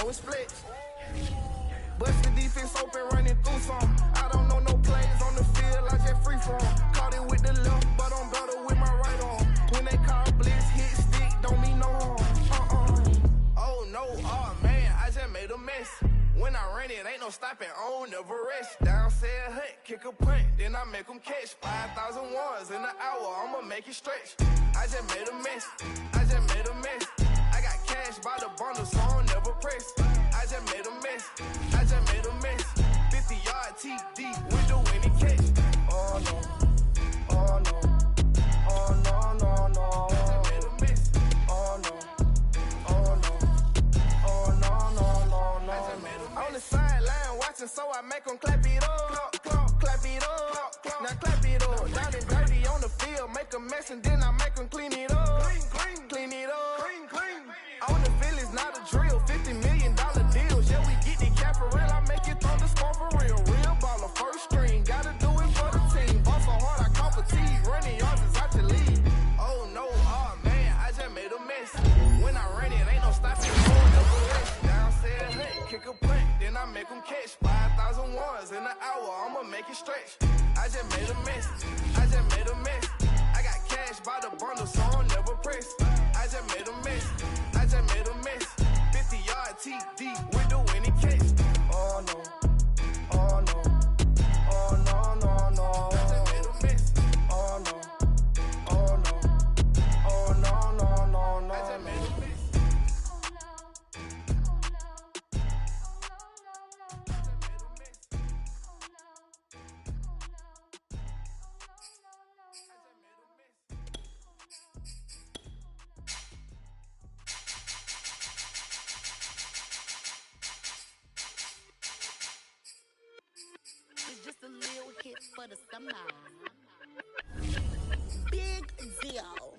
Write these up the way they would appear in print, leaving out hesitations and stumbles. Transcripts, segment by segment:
with splits. Bust the defense open, running through some. I don't know no plays on the field, I just free form. Caught it with the left, but I'm better with my right arm. When they call blitz, hit stick, don't mean no harm. Oh no, oh man, I just made a mess. When I run it, ain't no stopping, on never rest. Down said hut, kick a punt, then I make them catch. 5,000 ones in an hour, I'ma make it stretch. I just made a mess, I just made a mess. I got cash by the bundle, so I don't never press. I just made a mess, I just made a mess. 50-yard TD with the winning catch. Oh no, oh no, oh no, no, no. I just made a mess. Oh no, oh no, oh no, no, no, no. I just made a mess. On the sideline watching, so I make them clap it up, clap it up, now clap it up. Down and dirty on the field, make a mess and then I make them clean it up, clean it up. On the village, not a drill, $50 million deals. Yeah, we get the cap for real, I make it throw the score for real. Real baller, first string, gotta do it for the team. Ball so hard, I call fatigue, running yards is out your league. Oh no, oh man, I just made a mess. When I ran it, ain't no stopping, never rest. Down said hut, kick a punt, then I make them catch. 5,000 ones in an hour, I'ma make it stretch. I just made a mess, I just made a mess. I got cash by the bundle, so I don't never press. I just made a mess, I just made a mess. 50-yard TD with the winning catch. Oh no, oh no, oh no, no, no. I just made a mess. Oh no, oh no, oh no, no, no, no. I just made a mess. It's just a little hit for the summer. Big deal.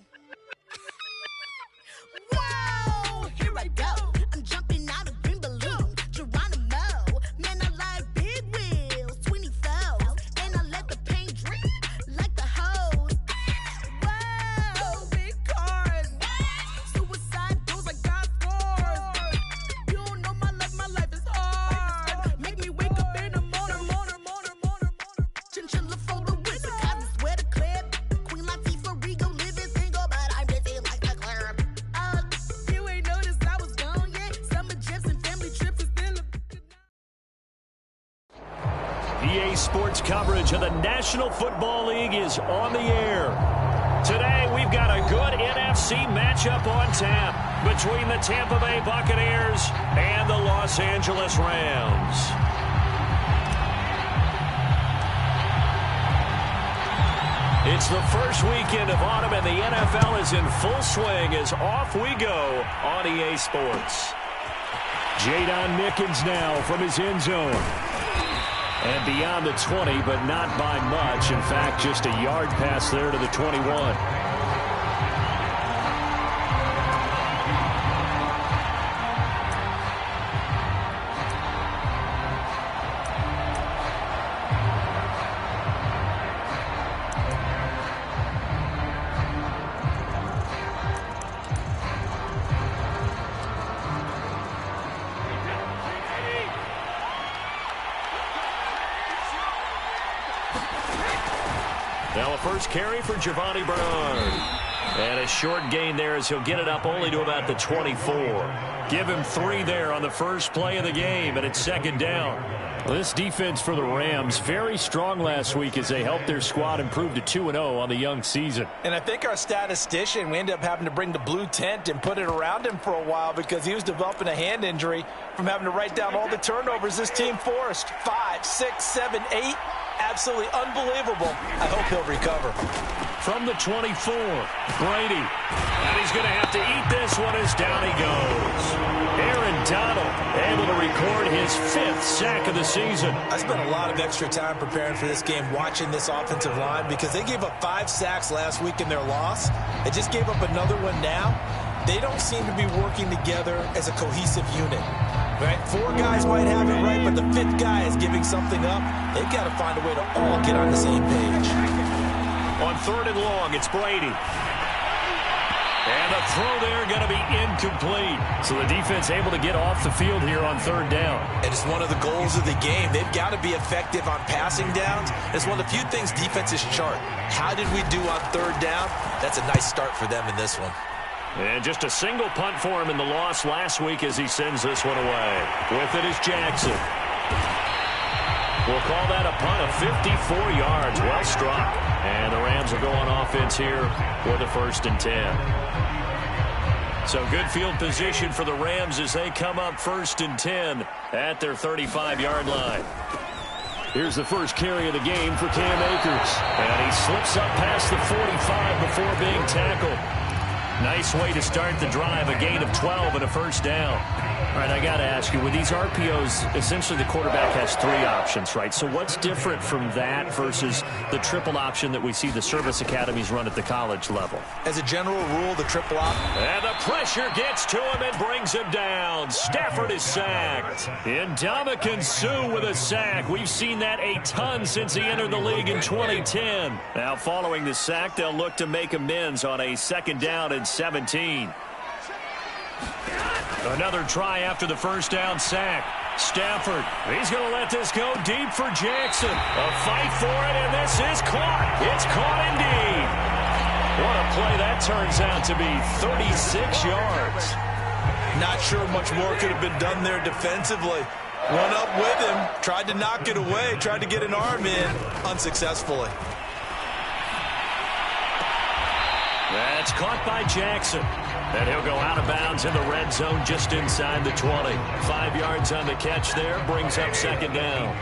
Whoa, here I go. I'm jumping out of green balloon. Geronimo, man, I like big wheels, 24s, and I let the paint drip like the hose. Whoa, big cars, suicide doors, I got scores. You don't know my life is hard. Make me wake up in the morning. Chinchilla for the whistle, cause I swear to clip. Queen Latifah, Rigo, living single, but I'm busy like the club. You ain't noticed I was gone yet. Summer jets and family trips is still EA Sports coverage of the National Football League is on the air. Today, we've got a good NFC matchup on tap between the Tampa Bay Buccaneers and the Los Angeles Rams. It's the first weekend of autumn, and the NFL is in full swing as off we go on EA Sports. Jadon Mickens now from his end zone. And beyond the 20, but not by much. In fact, just a yard pass there to the 21. Now a first carry for Giovanni Bernard. And a short gain there as he'll get it up only to about the 24. Give him 3 there on the first play of the game, and it's second down. Well, this defense for the Rams, very strong last week as they helped their squad improve to 2-0 on the young season. And I think our statistician, we ended up having to bring the blue tent and put it around him for a while because he was developing a hand injury from having to write down all the turnovers this team forced. 5, 6, 7, 8. Absolutely unbelievable. I hope he'll recover. From the 24, Brady. And he's going to have to eat this one as down he goes. Aaron Donald able to record his 5th sack of the season. I spent a lot of extra time preparing for this game, watching this offensive line, because they gave up 5 sacks last week in their loss. They just gave up another one now. They don't seem to be working together as a cohesive unit. Right? 4 guys might have it right, but the 5th guy is giving something up. They've got to find a way to all get on the same page. On 3rd and long, it's Brady. And the throw there going to be incomplete. So the defense able to get off the field here on third down. And it's one of the goals of the game. They've got to be effective on passing downs. It's one of the few things defenses chart. How did we do on third down? That's a nice start for them in this one. And just a single punt for him in the loss last week as he sends this one away. With it is Jackson. We'll call that a punt of 54 yards. Well struck. And the Rams will go on offense here for the 1st and 10. So good field position for the Rams as they come up 1st and 10 at their 35-yard line. Here's the first carry of the game for Cam Akers. And he slips up past the 45 before being tackled. Nice way to start the drive, a gain of 12 and a 1st down. All right, I got to ask you, with these RPOs, essentially the quarterback has 3 options, right? So what's different from that versus the triple option that we see the service academies run at the college level? As a general rule, the triple option. And the pressure gets to him and brings him down. Stafford is sacked. Ndamukong Suh with a sack. We've seen that a ton since he entered the league in 2010. Now following the sack, they'll look to make amends on a 2nd down and 17. Another try after the 1st down sack. Stafford, he's going to let this go deep for Jackson. A fight for it, and this is caught. It's caught indeed. What a play that turns out to be, 36 yards. Not sure much more could have been done there defensively. Went up with him, tried to knock it away, tried to get an arm in, unsuccessfully. That's caught by Jackson. And he'll go out of bounds in the red zone just inside the 20. 5 yards on the catch there, brings up 2nd down.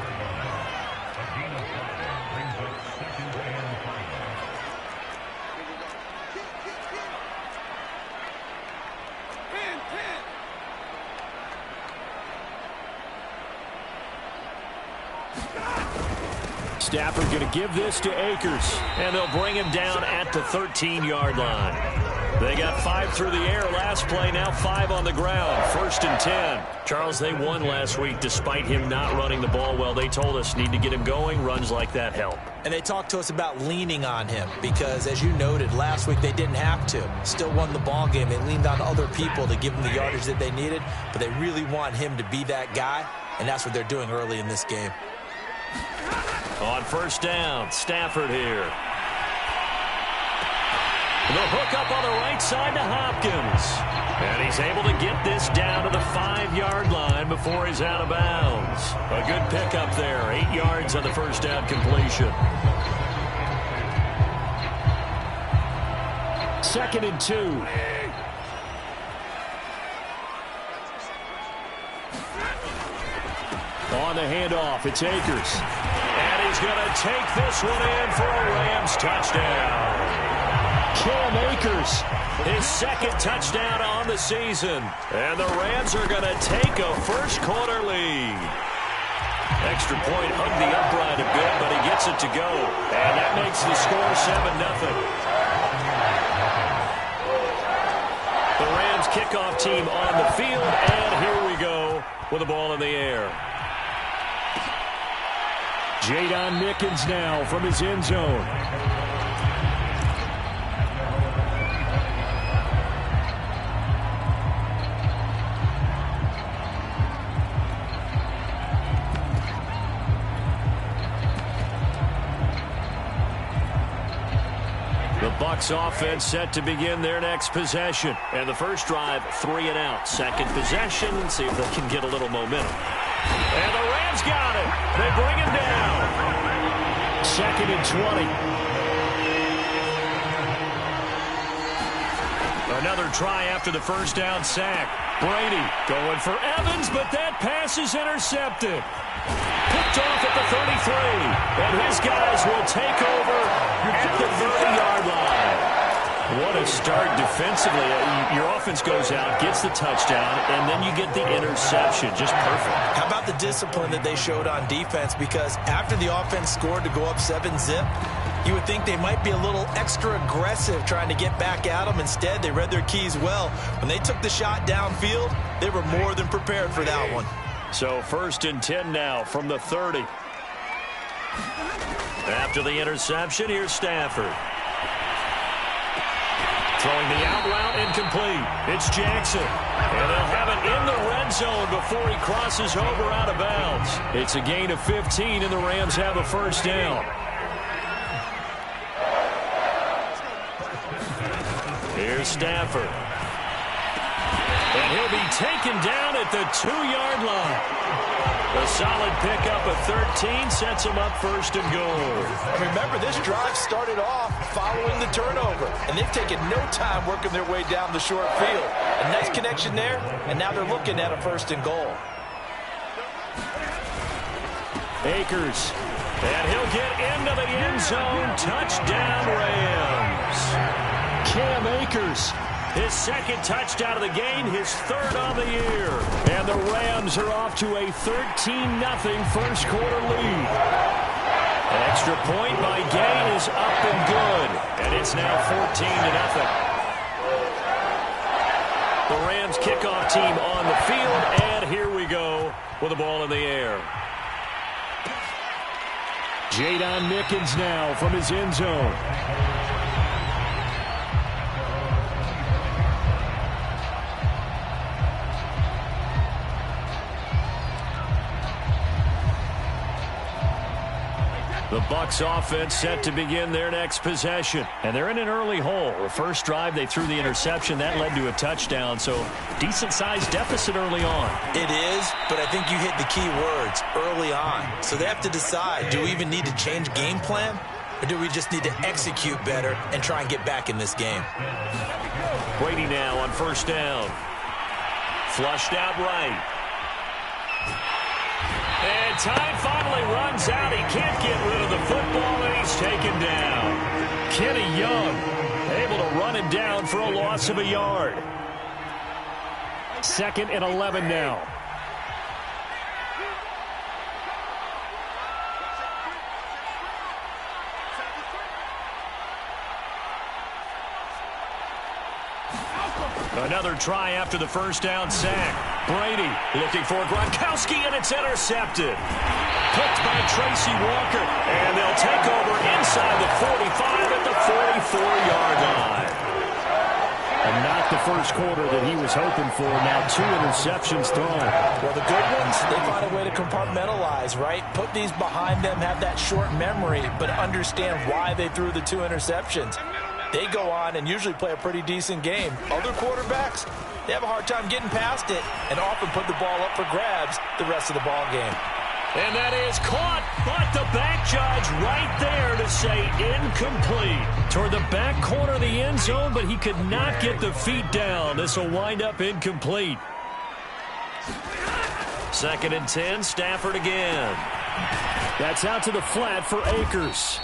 Stafford going to give this to Akers, and they'll bring him down at the 13-yard line. They got 5 through the air last play, now 5 on the ground. 1st and 10. Charles, they won last week despite him not running the ball well. They told us need to get him going. Runs like that help. And they talked to us about leaning on him because, as you noted, last week they didn't have to. Still won the ball game. They leaned on other people to give them the yardage that they needed, but they really want him to be that guy, and that's what they're doing early in this game. On 1st down, Stafford here. The hook up on the right side to Hopkins. And he's able to get this down to the 5-yard line before he's out of bounds. A good pickup there. 8 yards on the 1st down completion. 2nd and 2. On the handoff, it's Akers. And he's going to take this one in for a Rams touchdown. Cam Akers, his 2nd touchdown on the season. And the Rams are going to take a 1st quarter lead. Extra point hugged the upright a bit, but he gets it to go. And that makes the score 7-0. The Rams kickoff team on the field, and here we go with the ball in the air. Jadon Nickens now from his end zone. The Bucs offense set to begin their next possession. And the first drive, 3 and out. 2nd possession, see if they can get a little momentum. And the Rams got it. They bring him down. 2nd and 20. Another try after the 1st down sack. Brady going for Evans, but that pass is intercepted. Picked off at the 33. And his guys will take over at the 30-yard line. What a start defensively. Your offense goes out, gets the touchdown, and then you get the interception. Just perfect. How about the discipline that they showed on defense? Because after the offense scored to go up 7-zip, you would think they might be a little extra aggressive trying to get back at them. Instead, they read their keys well. When they took the shot downfield, they were more than prepared for that one. So 1st and 10 now from the 30. After the interception, here's Stafford. Throwing the out route incomplete. It's Jackson. And they'll have it in the red zone before he crosses over out of bounds. It's a gain of 15, and the Rams have a first down. Here's Stafford. And he'll be taken down at the 2-yard line. A solid pickup of 13 sets him up first and goal. Remember, this drive started off following the turnover, and they've taken no time working their way down the short field. A nice connection there, and now they're looking at a first and goal. Akers. And he'll get into the end zone. Touchdown, Rams. Cam Akers. His second touchdown of the game, his third on the year. And the Rams are off to a 13-0 first quarter lead. An extra point by Gain is up and good. And it's now 14-0. The Rams kickoff team on the field, and here we go with the ball in the air. Jadon Mickens now from his end zone. The Bucs offense set to begin their next possession. And they're in an early hole. The first drive, they threw the interception. That led to a touchdown. So decent-sized deficit early on. It is, but I think you hit the key words, early on. So they have to decide, do we even need to change game plan? Or do we just need to execute better and try and get back in this game? Brady now on first down. Flushed out right. And time finally runs out. He can't get rid of the football, and he's taken down. Kenny Young able to run him down for a loss of a yard. 2nd and 11 now. Another try after the first down sack. Brady looking for Gronkowski, and it's intercepted. Picked by Tracy Walker, and they'll take over inside the 45 at the 44-yard line. And not the first quarter that he was hoping for. Now 2 interceptions thrown. Well, the good ones, they find a way to compartmentalize, right? Put these behind them, have that short memory, but understand why they threw the 2 interceptions. They go on and usually play a pretty decent game. Other quarterbacks, they have a hard time getting past it and often put the ball up for grabs the rest of the ball game. And that is caught, but the back judge right there to say incomplete. Toward the back corner of the end zone, but he could not get the feet down. This will wind up incomplete. 2nd and 10, Stafford again. That's out to the flat for Akers.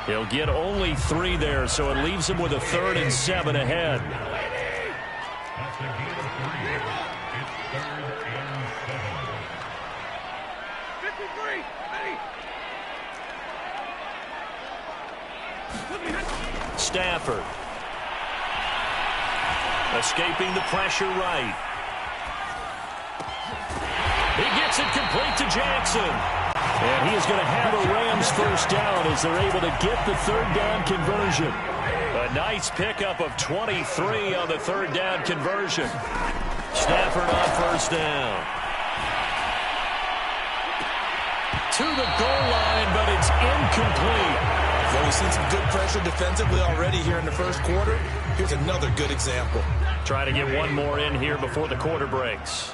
He'll get only 3 there, so it leaves him with a 3rd and 7 ahead. Stafford. Escaping the pressure right. He gets it complete to Jackson. And he is going to have a Rams first down as they're able to get the 3rd down conversion. A nice pickup of 23 on the 3rd down conversion. Stafford on first down. To the goal line, but it's incomplete. Well, we've seen some good pressure defensively already here in the first quarter. Here's another good example. Try to get one more in here before the quarter breaks.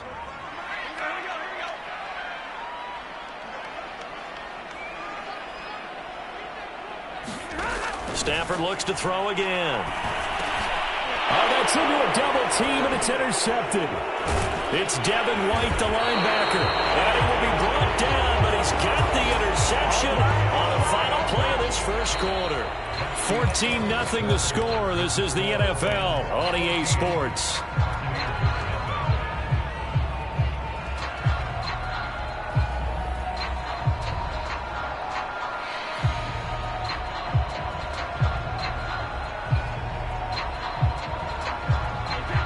Stafford looks to throw again. Oh, that's into a double team, and it's intercepted. It's Devin White, the linebacker. And he will be brought down, but he's got the interception on the final play of this first quarter. 14-0 the score. This is the NFL on EA Sports.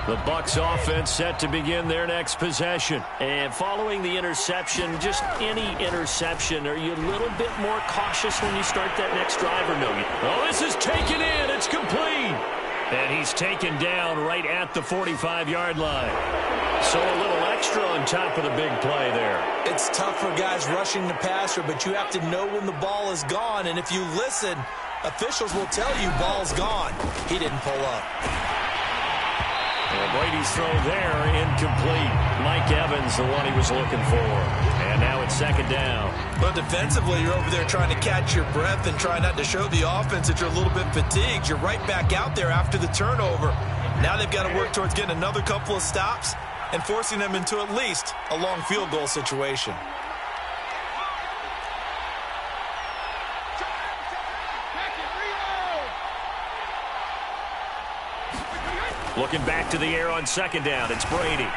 The Bucs offense set to begin their next possession. And following the interception, just any interception, are you a little bit more cautious when you start that next drive or no? Oh, this is taken in. It's complete. And he's taken down right at the 45-yard line. So a little extra on top of the big play there. It's tough for guys rushing the passer, but you have to know when the ball is gone. And if you listen, officials will tell you ball's gone. He didn't pull up. And Brady's throw there, incomplete. Mike Evans, the one he was looking for. And now it's second down. But defensively, you're over there trying to catch your breath and try not to show the offense that you're a little bit fatigued. You're right back out there after the turnover. Now they've got to work towards getting another couple of stops and forcing them into at least a long field goal situation. Looking back to the air on second down. It's Brady.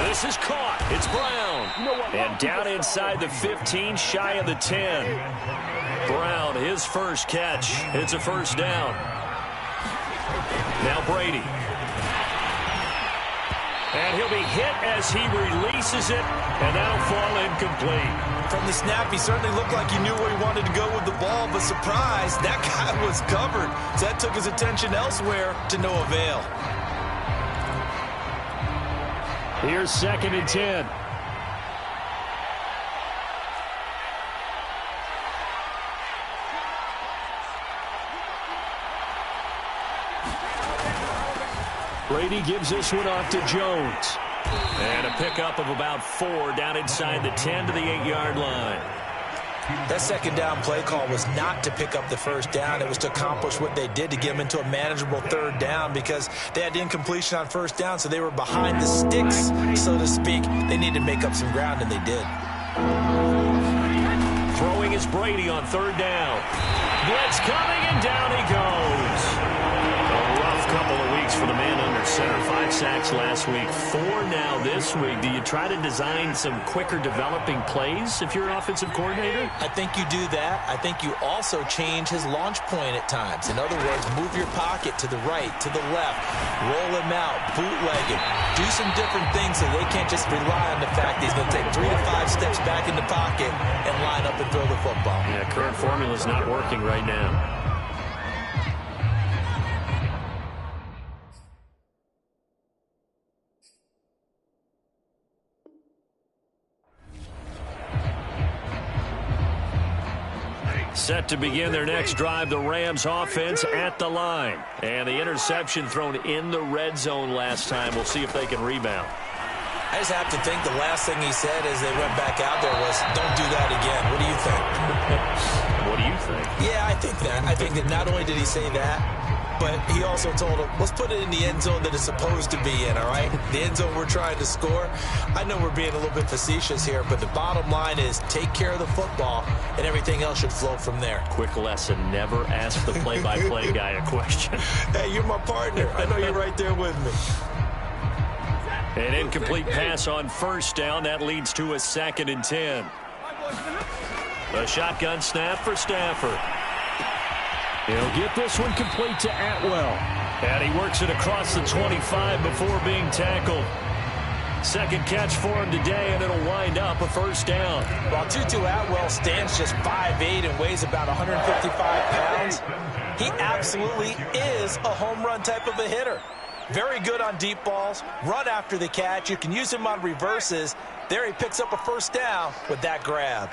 This is caught. It's Brown. And down inside the 15, shy of the 10. Brown, his first catch. It's a first down. Now Brady. And he'll be hit as he releases it, and that'll fall incomplete. From the snap, he certainly looked like he knew where he wanted to go with the ball, but surprise, that guy was covered. So that took his attention elsewhere to no avail. Here's second and 10. Brady gives this one off to Jones. And a pickup of about 4 down inside the 10 to the 8-yard line. That second down play call was not to pick up the first down. It was to accomplish what they did to get them into a manageable third down because they had incompletion on first down, so they were behind the sticks, so to speak. They needed to make up some ground, and they did. Throwing is Brady on third down. Blitz coming, and down he goes. A rough couple of weeks for the man under center. 5 sacks last week, 4 now this week. Do you try to design some quicker developing plays if you're an offensive coordinator? I think you do that. I think you also change his launch point at times. In other words, move your pocket to the right, to the left, roll him out, bootleg it. Do some different things so they can't just rely on the fact that he's going to take 3 to 5 steps back in the pocket and line up and throw the football. Yeah, current formula is not working right now. Set to begin their next drive, the Rams offense at the line. And the interception thrown in the red zone last time. We'll see if they can rebound. I just have to think the last thing he said as they went back out there was, don't do that again. What do you think? What do you think? Yeah, I think that. I think that not only did he say that, but he also told him, let's put it in the end zone that it's supposed to be in, all right? The end zone we're trying to score. I know we're being a little bit facetious here, but the bottom line is take care of the football, and everything else should flow from there. Quick lesson, never ask the play-by-play guy a question. Hey, you're my partner. I know you're right there with me. An incomplete pass on first down. That leads to a 2nd and 10. The shotgun snap for Stafford. He'll get this one complete to Atwell. And he works it across the 25 before being tackled. Second catch for him today, and it'll wind up a first down. While Tutu Atwell stands just 5'8" and weighs about 155 pounds, he absolutely is a home run type of a hitter. Very good on deep balls, run after the catch. You can use him on reverses. There he picks up a first down with that grab.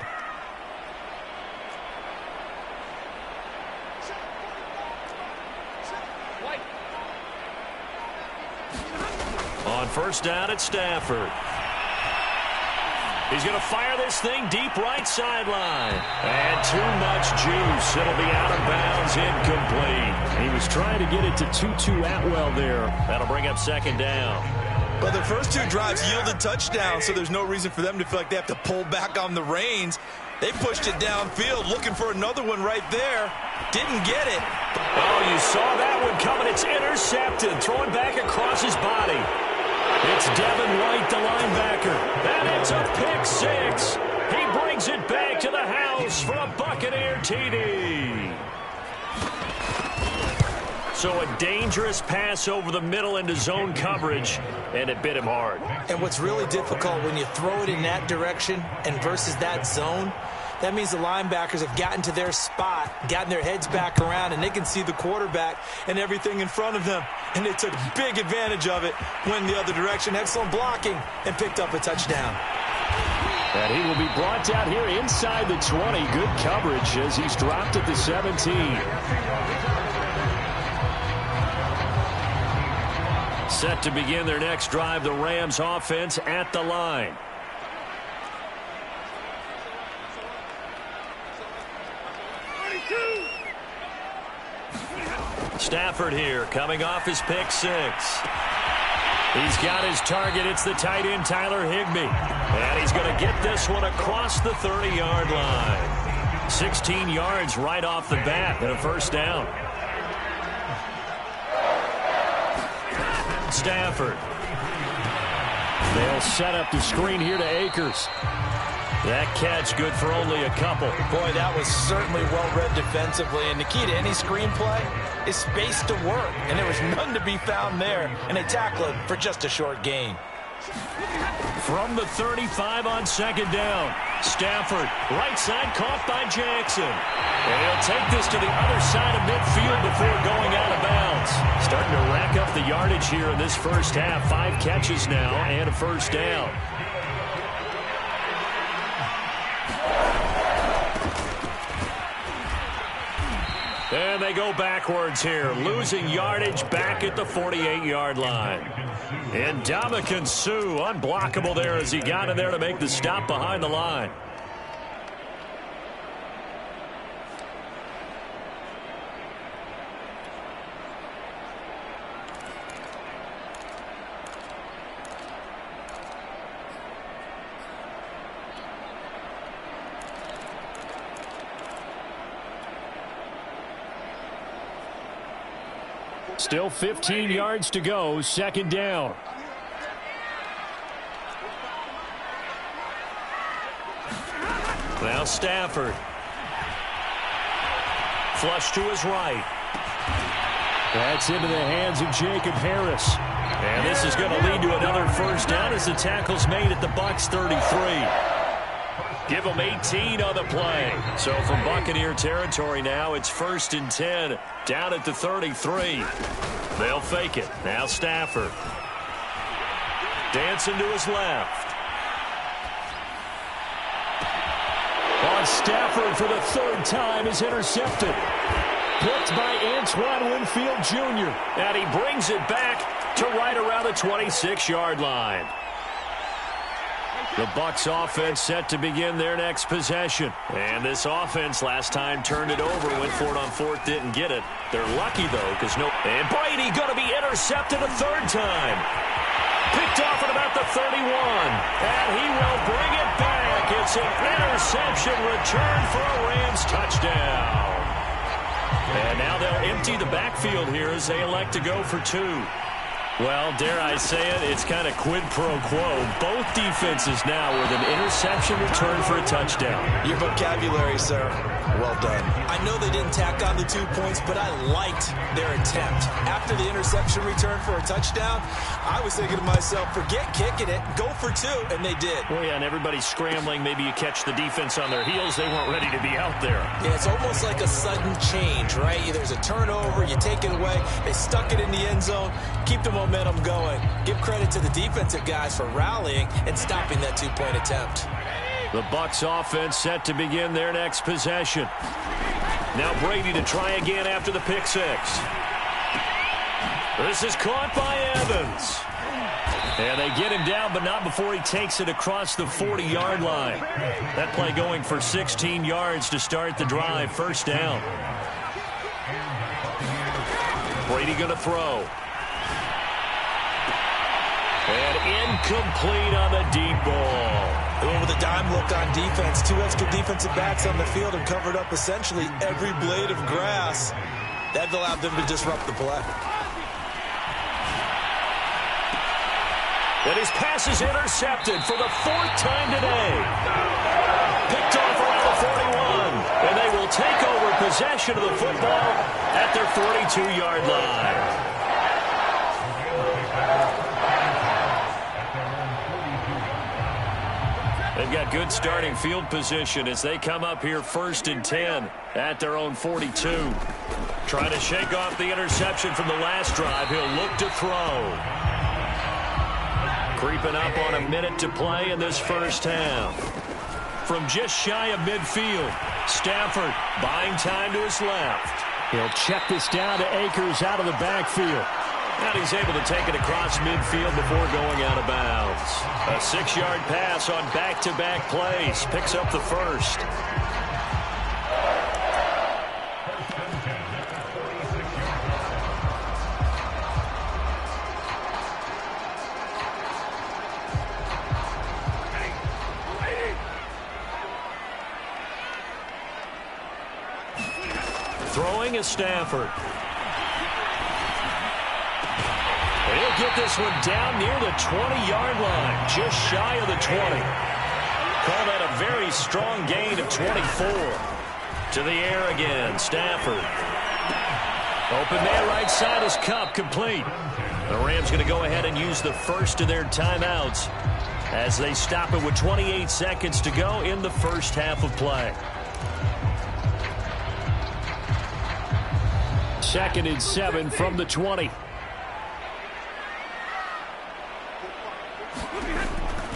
On first down at Stafford. He's going to fire this thing deep right sideline. And too much juice. It'll be out of bounds, incomplete. He was trying to get it to Tutu Atwell there. That'll bring up second down. Well, the first 2 drives yielded touchdowns, so there's no reason for them to feel like they have to pull back on the reins. They pushed it downfield, looking for another one right there. Didn't get it. Oh, you saw that one coming. It's intercepted. Throwing back across his body. It's Devin White, the linebacker. And it's a pick 6. He brings it back to the house for a Buccaneer TD. So a dangerous pass over the middle into zone coverage, and it bit him hard. And what's really difficult when you throw it in that direction and versus that zone, That means the linebackers have gotten to their spot, gotten their heads back around, and they can see the quarterback and everything in front of them. And they took big advantage of it, went the other direction, excellent blocking, and picked up a touchdown. And he will be brought down here inside the 20. Good coverage as he's dropped at the 17. Set to begin their next drive, the Rams offense at the line. Stafford here, coming off his pick six. He's got his target. It's the tight end, Tyler Higbee. And he's going to get this one across the 30-yard line. 16 yards right off the bat and a first down. Stafford. They'll set up the screen here to Akers. That catch good for only a couple. Boy, that was certainly well-read defensively. And the key to any screenplay is space to work. And there was none to be found there. And they tackle it for just a short gain. From the 35 on second down. Stafford, right side, caught by Jackson. And he'll take this to the other side of midfield before going out of bounds. Starting to rack up the yardage here in this first half. 5 catches now and a first down. And they go backwards here, losing yardage back at the 48-yard line. And Ndamukong Suh, unblockable there as he got in there to make the stop behind the line. Still 15 yards to go, second down. Now Stafford. Flush to his right. That's into the hands of Jacob Harris. And this is going to lead to another first down as the tackle's made at the Bucs 33. Give them 18 on the play. So from Buccaneer territory now, it's 1st and 10 down at the 33. They'll fake it. Now Stafford. Dancing to his left. On Stafford for the 3rd time is intercepted. Picked by Antoine Winfield Jr. And he brings it back to right around the 26-yard line. The Bucs offense set to begin their next possession. And this offense last time turned it over, went for it on 4th, didn't get it. They're lucky, though, because no... And Brady going to be intercepted a 3rd time. Picked off at about the 31. And he will bring it back. It's an interception return for a Rams touchdown. And now they'll empty the backfield here as they elect to go for 2. Well, dare I say it, it's kind of quid pro quo. Both defenses now with an interception return for a touchdown. Your vocabulary, sir. Well done. I know they didn't tack on the 2 points, but I liked their attempt. After the interception return for a touchdown, I was thinking to myself, forget kicking it, go for 2, and they did. Well, yeah, and everybody's scrambling. Maybe you catch the defense on their heels. They weren't ready to be out there. Yeah, it's almost like a sudden change, right? There's a turnover, you take it away, they stuck it in the end zone, keep the momentum going. Give credit to the defensive guys for rallying and stopping that 2-point attempt. The Bucs offense set to begin their next possession. Now Brady to try again after the pick six. This is caught by Evans. And they get him down, but not before he takes it across the 40-yard line. That play going for 16 yards to start the drive. First down. Brady going to throw. And incomplete on the deep ball. With a dime look on defense, 2 extra defensive backs on the field and covered up essentially every blade of grass. That allowed them to disrupt the play. And his pass is intercepted for the 4th time today. Picked off around the 41. And they will take over possession of the football at their 42-yard line. They've got good starting field position as they come up here 1st and 10 at their own 42. Trying to shake off the interception from the last drive. He'll look to throw. Creeping up on a minute to play in this first half. From just shy of midfield, Stafford buying time to his left. He'll check this down to Akers out of the backfield. And he's able to take it across midfield before going out of bounds. A 6-yard pass on back-to-back plays. Picks up the first. Throwing is Stafford. He'll get this one down near the 20-yard line, just shy of the 20. Call that a very strong gain of 24. To the air again, Stafford. Open man right side is Cup, complete. The Rams going to go ahead and use the first of their timeouts as they stop it with 28 seconds to go in the first half of play. 2nd and 7 from the 20.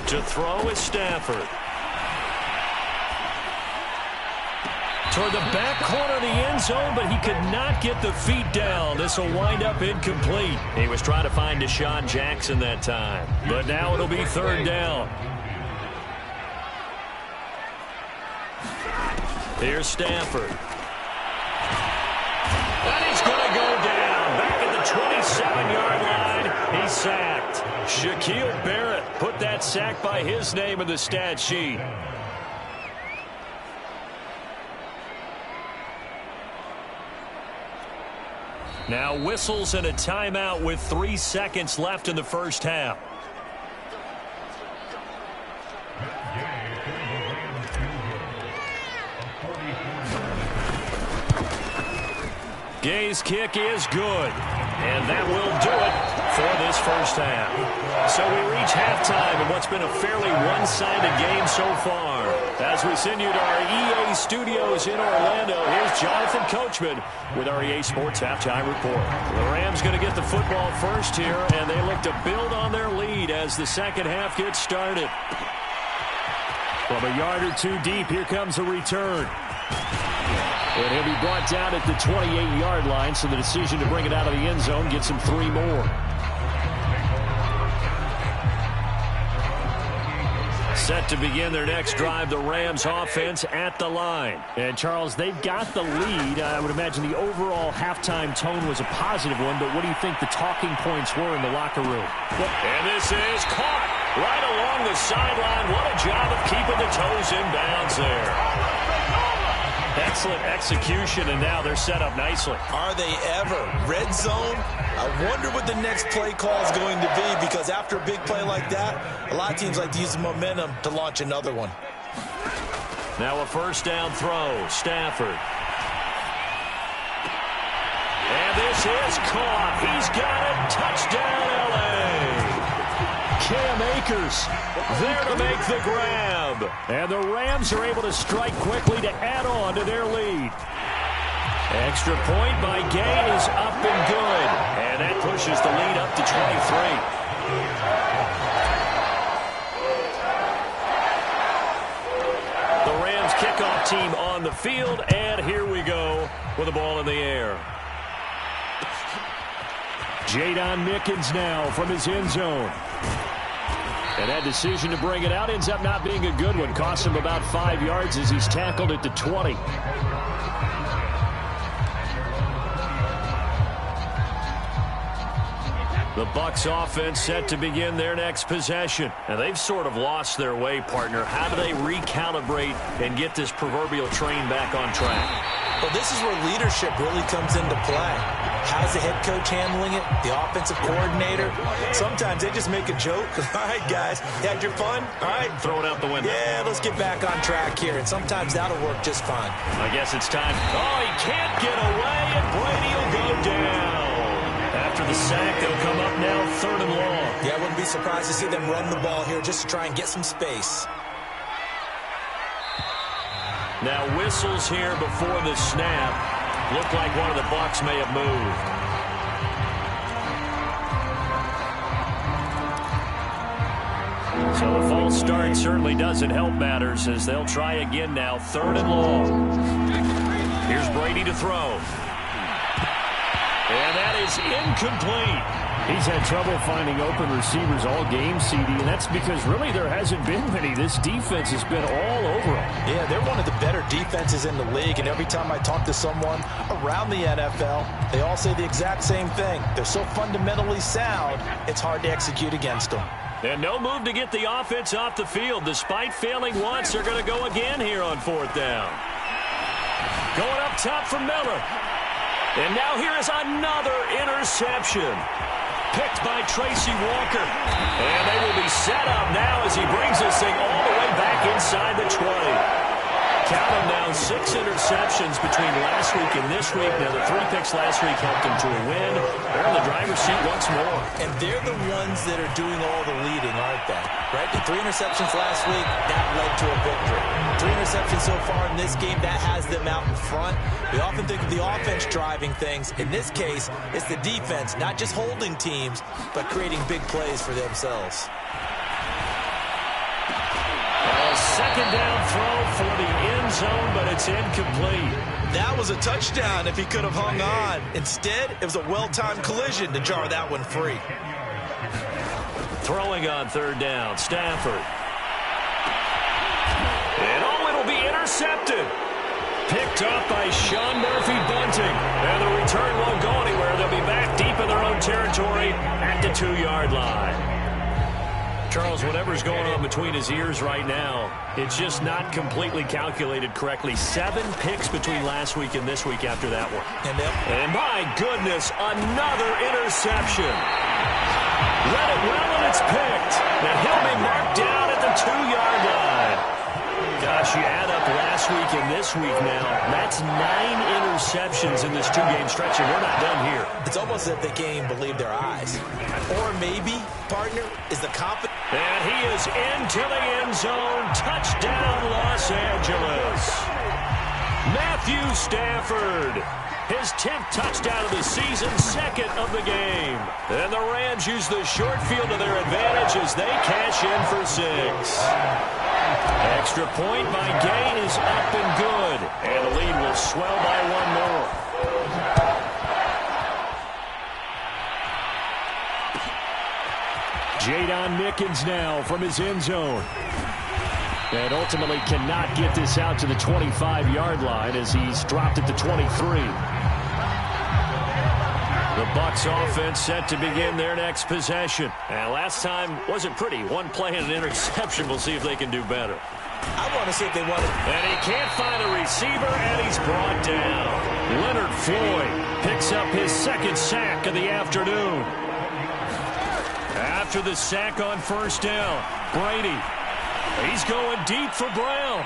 To throw is Stafford. Toward the back corner of the end zone, but he could not get the feet down. This will wind up incomplete. He was trying to find Deshaun Jackson that time. But now it'll be 3rd down. Here's Stafford. And he's going to go down. Back at the 27-yard line. He's sacked. Shaquille Barrett put that sack by his name in the stat sheet. Now whistles and a timeout with 3 seconds left in the first half. Gay's kick is good. And that will do it for this first half. So we reach halftime in what's been a fairly one-sided game so far. As we send you to our EA studios in Orlando, here's Jonathan Coachman with our EA Sports Halftime Report. The Rams going to get the football first here, and they look to build on their lead as the second half gets started. From a yard or two deep, here comes a return. And he'll be brought down at the 28-yard line, so the decision to bring it out of the end zone gets him 3 more. Set to begin their next drive, the Rams offense at the line. And, Charles, they've got the lead. I would imagine the overall halftime tone was a positive one, but what do you think the talking points were in the locker room? And this is caught right along the sideline. What a job of keeping the toes in bounds there. Excellent execution, and now they're set up nicely. Are they ever? Red zone? I wonder what the next play call is going to be, because after a big play like that, a lot of teams like to use the momentum to launch another one. Now a first down throw. Stafford. And this is caught. He's got it. Touchdown, L.A. Cam Akers there to make the grab. And the Rams are able to strike quickly to add on to their lead. Extra point by Gay is up and good. And that pushes the lead up to 23. The Rams kickoff team on the field. And here we go with the ball in the air. Jadon Mickens now from his end zone. And that decision to bring it out ends up not being a good one. Costs him about 5 yards as he's tackled at the 20. The Bucs offense set to begin their next possession. And they've sort of lost their way, partner. How do they recalibrate and get this proverbial train back on track? Well, this is where leadership really comes into play. How's the head coach handling it? The offensive coordinator? Sometimes they just make a joke. All right, guys, you had your fun? All right. Throw it out the window. Yeah, let's get back on track here. And sometimes that'll work just fine. I guess it's time. Oh, he can't get away, and Brady will go down. After the sack, they'll come up now 3rd and long. Yeah, I wouldn't be surprised to see them run the ball here just to try and get some space. Now whistles here before the snap. Looked like one of the Bucs may have moved. So the false start certainly doesn't help matters as they'll try again now. 3rd and long. Here's Brady to throw. And that is incomplete. He's had trouble finding open receivers all game, CD, and that's because really there hasn't been many. This defense has been all over him. Yeah, they're one of the better defenses in the league, and every time I talk to someone around the NFL, they all say the exact same thing. They're so fundamentally sound, it's hard to execute against them. And no move to get the offense off the field. Despite failing once, they're going to go again here on 4th down. Going up top for Miller. And now here is another interception. Picked by Tracy Walker. And they will be set up now as he brings this thing all the way back inside the 20. Count them now, 6 interceptions between last week and this week. Now, the 3 picks last week helped him to a win. They're in the driver's seat once more. And they're the ones that are doing all the leading, aren't they? Right? The 3 interceptions last week, that led to a victory. 3 interceptions so far in this game, that has them out in front. We often think of the offense driving things. In this case, it's the defense, not just holding teams, but creating big plays for themselves. Second down throw for the end zone, but it's incomplete. That was a touchdown if he could have hung on. Instead, it was a well-timed collision to jar that one free. Throwing on 3rd down, Stafford. And it'll be intercepted. Picked off by Sean Murphy-Bunting. And the return won't go anywhere. They'll be back deep in their own territory at the 2-yard line. Charles, whatever's going on between his ears right now, it's just not completely calculated correctly. 7 picks between last week and this week after that one. And my goodness, another interception. Read it well, and it's picked. And he'll be marked down at the 2-yard line. Gosh, you add up last week and this week now, that's 9 interceptions in this 2-game stretch, and we're not done here. It's almost as if they can't even believe their eyes. Or maybe, partner, is the confidence. And he is into the end zone. Touchdown, Los Angeles. Matthew Stafford. His 10th touchdown of the season, 2nd of the game. And the Rams use the short field to their advantage as they cash in for 6. Extra point by Gain is up and good. And the lead will swell by 1 more. Jadon Mickens now from his end zone. And ultimately cannot get this out to the 25-yard line as he's dropped at the 23. The Bucs offense set to begin their next possession. And last time wasn't pretty. 1 play and an interception. We'll see if they can do better. I want to see if they want it. And he can't find a receiver, and he's brought down. Leonard Floyd picks up his 2nd sack of the afternoon. After the sack on 1st down, Brady. He's going deep for Brown.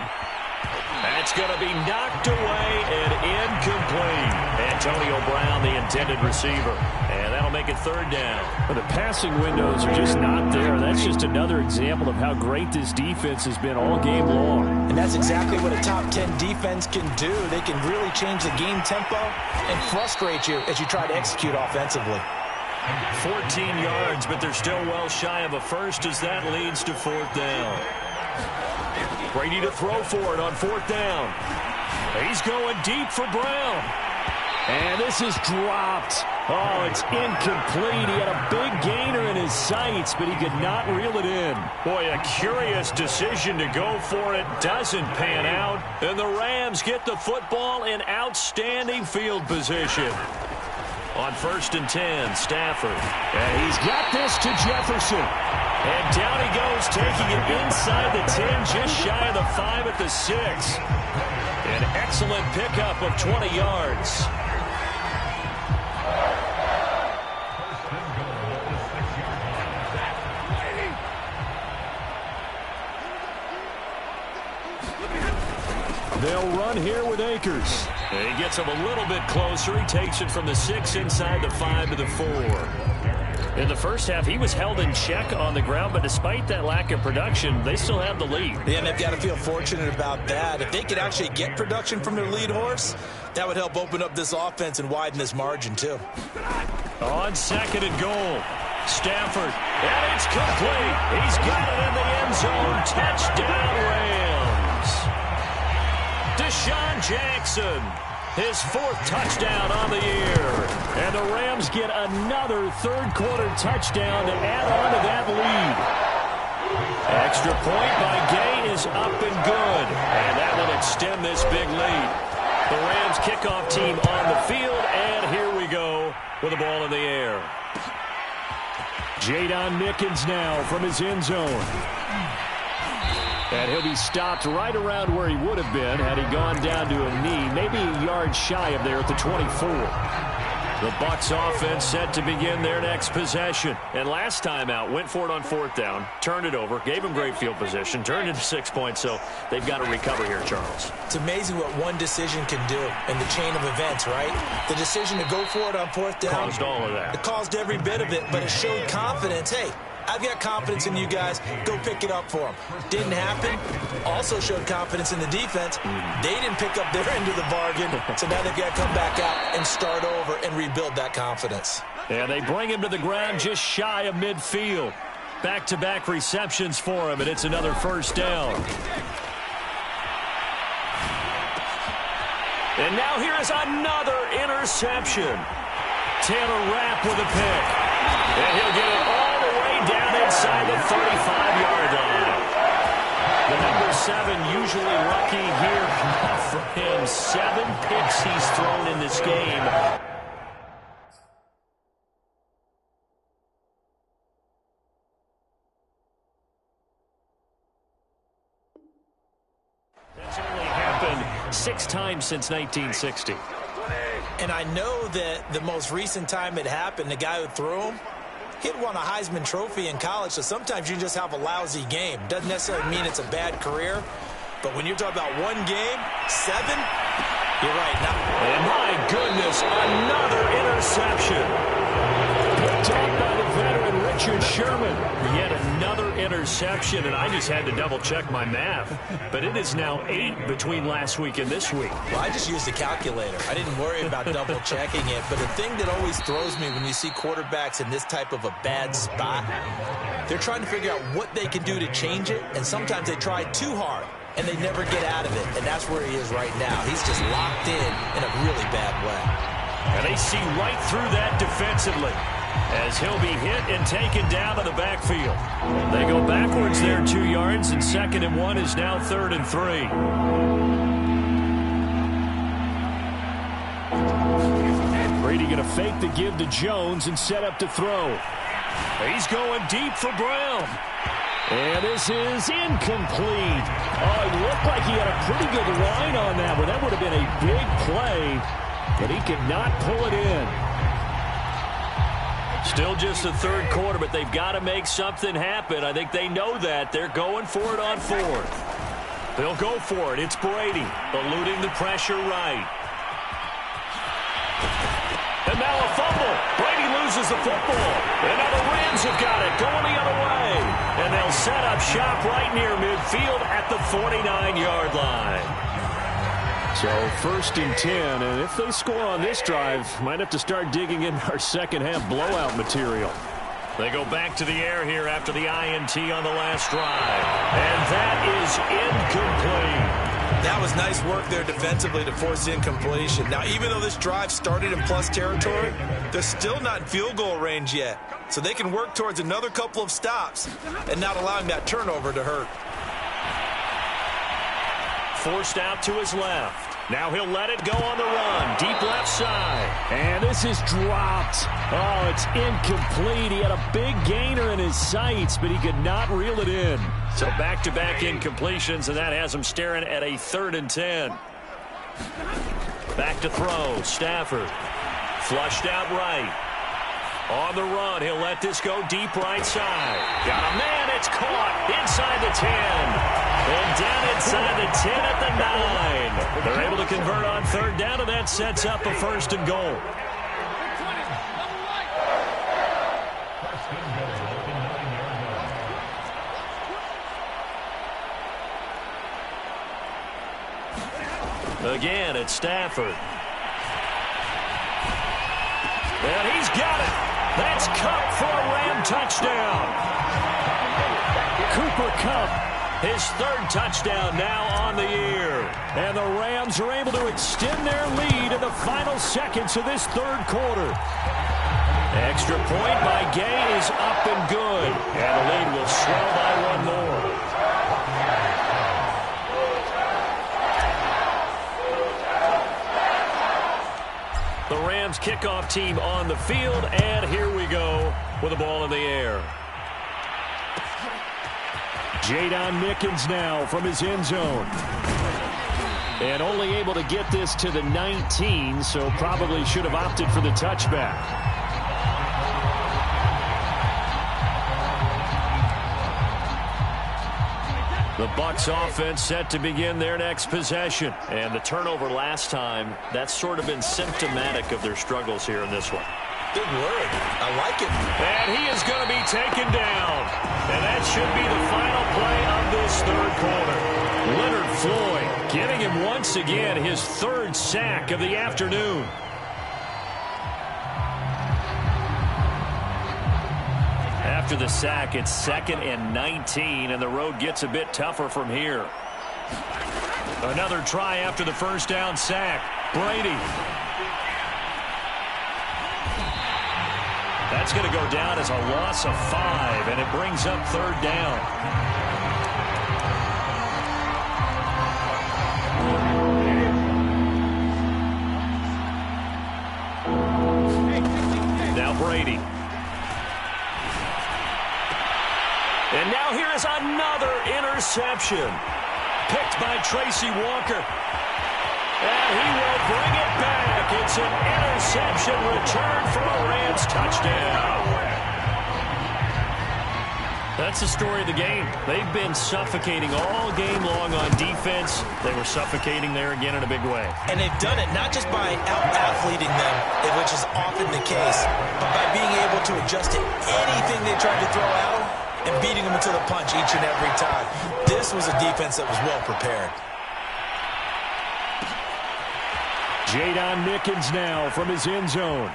That's going to be knocked away and incomplete. Antonio Brown, the intended receiver. And that'll make it 3rd down. But the passing windows are just not there. That's just another example of how great this defense has been all game long. And that's exactly what a top 10 defense can do. They can really change the game tempo and frustrate you as you try to execute offensively. 14 yards, but they're still well shy of a first as that leads to 4th down. Brady to throw for it on 4th down. He's going deep for Brown. And this is dropped. Oh, it's incomplete. He had a big gainer in his sights, but he could not reel it in. Boy, a curious decision to go for it. Doesn't pan out. And the Rams get the football in outstanding field position. On 1st and 10, Stafford. And he's got this to Jefferson. And down he goes, taking it inside the 10, just shy of the 5 at the 6. An excellent pickup of 20 yards. They'll run here with Akers. And he gets him a little bit closer. He takes it from the 6 inside the 5 to the 4. In the first half, he was held in check on the ground, but despite that lack of production, they still have the lead. Yeah, and they've got to feel fortunate about that. If they could actually get production from their lead horse, that would help open up this offense and widen this margin, too. On second and goal, Stafford, and it's complete. He's got it in the end zone. Touchdown, Rams. Deshaun Jackson, his 4th touchdown on the year. And the Rams get another third-quarter touchdown to add on to that lead. Extra point by Gay is up and good. And that will extend this big lead. The Rams kickoff team on the field, and here we go with the ball in the air. Jadon Mickens now from his end zone. And he'll be stopped right around where he would have been had he gone down to a knee, maybe a yard shy of there at the 24. The Bucs offense set to begin their next possession. And last time out, went for it on 4th down, turned it over, gave him great field position, turned into 6 points, so they've got to recover here, Charles. It's amazing what one decision can do in the chain of events, right? The decision to go for it on 4th down. Caused all of that. It caused every bit of it, but it showed confidence. Hey, I've got confidence in you guys. Go pick it up for them. Didn't happen. Also showed confidence in the defense. They didn't pick up their end of the bargain, so now they've got to come back out and start over and rebuild that confidence. And they bring him to the ground just shy of midfield. Back-to-back receptions for him, and it's another first down. And now here is another interception. Taylor Rapp with a pick. And he'll get it all the way down inside the 35-yard line. The number 7 usually lucky here. Not for him. 7 picks he's thrown in this game. That's only happened 6 times since 1960. And I know that the most recent time it happened, the guy who threw him, he'd won a Heisman Trophy in college, so sometimes you just have a lousy game. Doesn't necessarily mean it's a bad career, but when you're talking about one game, 7, you're right. And my goodness, another interception. Picked off by the veteran Richard Sherman. Yet another interception, and I just had to double-check my math. But it is now 8 between last week and this week. Well, I just used a calculator. I didn't worry about double-checking it. But the thing that always throws me when you see quarterbacks in this type of a bad spot, they're trying to figure out what they can do to change it, and sometimes they try too hard, and they never get out of it. And that's where he is right now. He's just locked in a really bad way. And they see right through that defensively, as he'll be hit and taken down to the backfield. They go backwards there 2 yards, and 2nd and 1 is now 3rd and 3. Brady going to fake the give to Jones and set up to throw. He's going deep for Brown. And this is incomplete. Oh, it looked like he had a pretty good line on that one. That would have been a big play, but he could not pull it in. Still just the 3rd quarter, but they've got to make something happen. I think they know that. They're going for it on 4th. They'll go for it. It's Brady, eluding the pressure right. And now a fumble. Brady loses the football. And now the Rams have got it, going the other way. And they'll set up shop right near midfield at the 49-yard line. So 1st and 10, and if they score on this drive, might have to start digging in our second-half blowout material. They go back to the air here after the INT on the last drive. And that is incomplete. That was nice work there defensively to force incompletion. Now, even though this drive started in plus territory, they're still not in field goal range yet. So they can work towards another couple of stops and not allowing that turnover to hurt. Forced out to his left. Now he'll let it go on the run. Deep left side. And this is dropped. Oh, it's incomplete. He had a big gainer in his sights, but he could not reel it in. So back-to-back incompletions, and that has him staring at a 3rd and 10. Back to throw. Stafford. Flushed out right. On the run, he'll let this go deep right side. Got a man, it's caught inside the 10. And down inside the 10 at the 9. They're able to convert on 3rd down, and that sets up a 1st and goal. Again, it's Stafford. And he's got it. That's Kupp for a Ram touchdown. Cooper Kupp, his third touchdown now on the year. And the Rams are able to extend their lead in the final seconds of this third quarter. Extra point by Gay is up and good. And the lead will swell by one more. The Rams kickoff team on the field, and here we go with the ball in the air. Jadon Mickens now from his end zone. And only able to get this to the 19, so probably should have opted for the touchback. The Bucs offense set to begin their next possession. And the turnover last time, that's sort of been symptomatic of their struggles here in this one. Good word. I like it. And he is going to be taken down. And that should be the final play of this third quarter. Leonard Floyd giving him once again his third sack of the afternoon. After the sack, it's 2nd and 19, and the road gets a bit tougher from here. Another try after the first down sack. Brady. That's going to go down as a loss of 5, and it brings up third down. Now Brady. And now here is another interception. Picked by Tracy Walker. And he will bring it back. It's an interception return for a Rams touchdown. That's the story of the game. They've been suffocating all game long on defense. They were suffocating there again in a big way. And they've done it not just by out-athleting them, which is often the case, but by being able to adjust to anything they tried to throw at them and beating them into the punch each and every time. This was a defense that was well prepared. Jadon Mickens now from his end zone.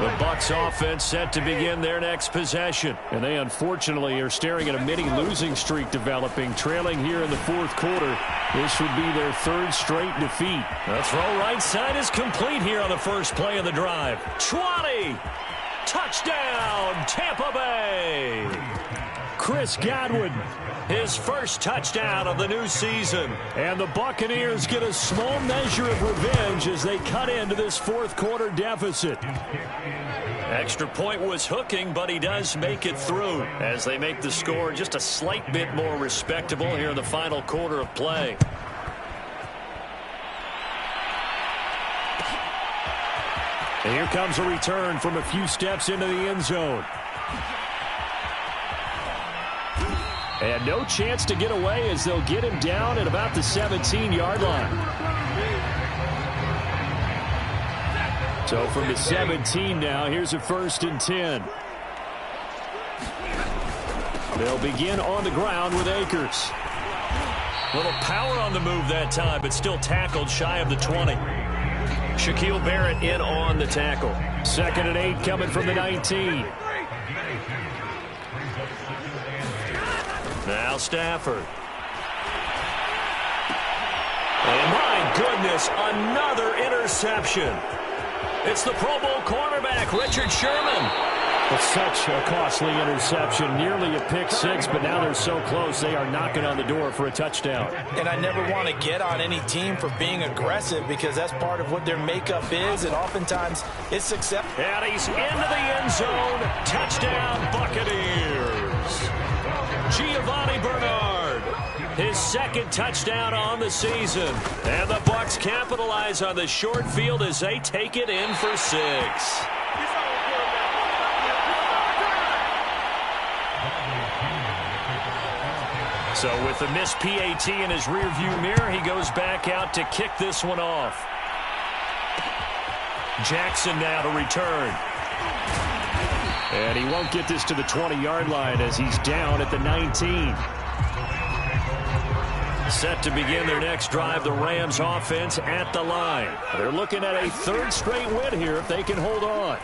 The Bucs offense set to begin their next possession. And they unfortunately are staring at a mini losing streak developing, trailing here in the fourth quarter. This would be their third straight defeat. The throw right side is complete here on the first play of the drive. 20! Touchdown, Tampa Bay! Chris Godwin, his first touchdown of the new season. And the Buccaneers get a small measure of revenge as they cut into this fourth quarter deficit. Extra point was hooking, but he does make it through as they make the score just a slight bit more respectable here in the final quarter of play. And here comes a return from a few steps into the end zone. And no chance to get away as they'll get him down at about the 17-yard line. So from the 17 now, here's a 1st and 10. They'll begin on the ground with Akers. Little power on the move that time, but still tackled shy of the 20. Shaquille Barrett in on the tackle. 2nd and 8 coming from the 19. Now Stafford. And my goodness, another interception. It's the Pro Bowl cornerback, Richard Sherman. It's such a costly interception, nearly a pick six, but now they're so close they are knocking on the door for a touchdown. And I never want to get on any team for being aggressive because that's part of what their makeup is, and oftentimes it's success. And he's into the end zone. Touchdown, Buccaneers. Giovanni Bernard, his second touchdown on the season. And the Bucs capitalize on the short field as they take it in for 6. So with the missed PAT in his rearview mirror, he goes back out to kick this one off. Jackson now to return. And he won't get this to the 20-yard line as he's down at the 19. Set to begin their next drive, the Rams offense at the line. They're looking at a third straight win here if they can hold on.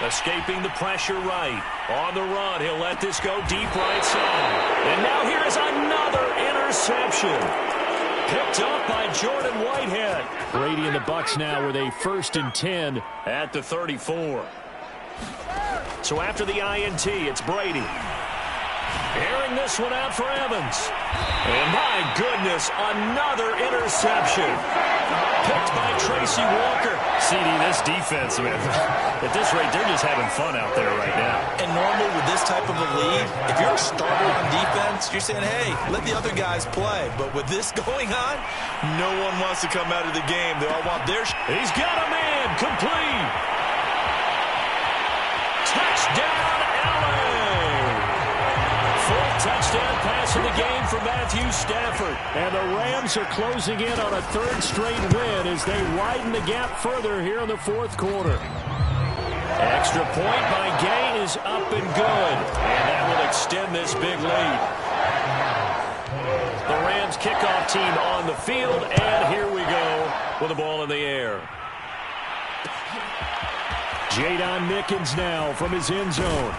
Escaping the pressure right. On the run, he'll let this go deep right side. And now here is another interception. Picked up by Jordan Whitehead. Brady and the Bucs now with a 1st and 10 at the 34. So after the INT, it's Brady. Airing this one out for Evans. And my goodness, another interception. Picked by Tracy Walker. CD, this defense, man, at this rate, they're just having fun out there right now. And normally with this type of a lead, if you're a starter on defense, you're saying, hey, let the other guys play. But with this going on, no one wants to come out of the game. They all want their... He's got a man, complete. Touchdown, LA. Fourth touchdown pass of the game for Matthew Stafford. And the Rams are closing in on a third straight win as they widen the gap further here in the fourth quarter. Extra point by Gay is up and good. And that will extend this big lead. The Rams kickoff team on the field. And here we go with the ball in the air. Jadon Nickens now from his end zone.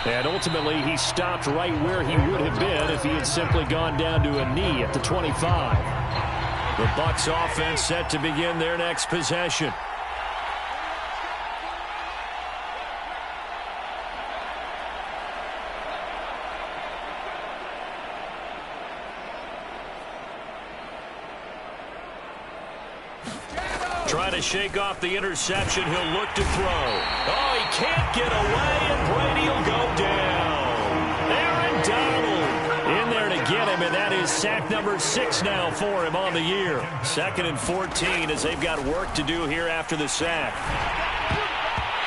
And ultimately, he stopped right where he would have been if he had simply gone down to a knee at the 25. The Bucs offense set to begin their next possession. Trying to shake off the interception. He'll look to throw. Oh, he can't get away, and Brady will go down. Aaron Donald in there to get him, and that is sack number 6 now for him on the year. 2nd and 14 as they've got work to do here after the sack.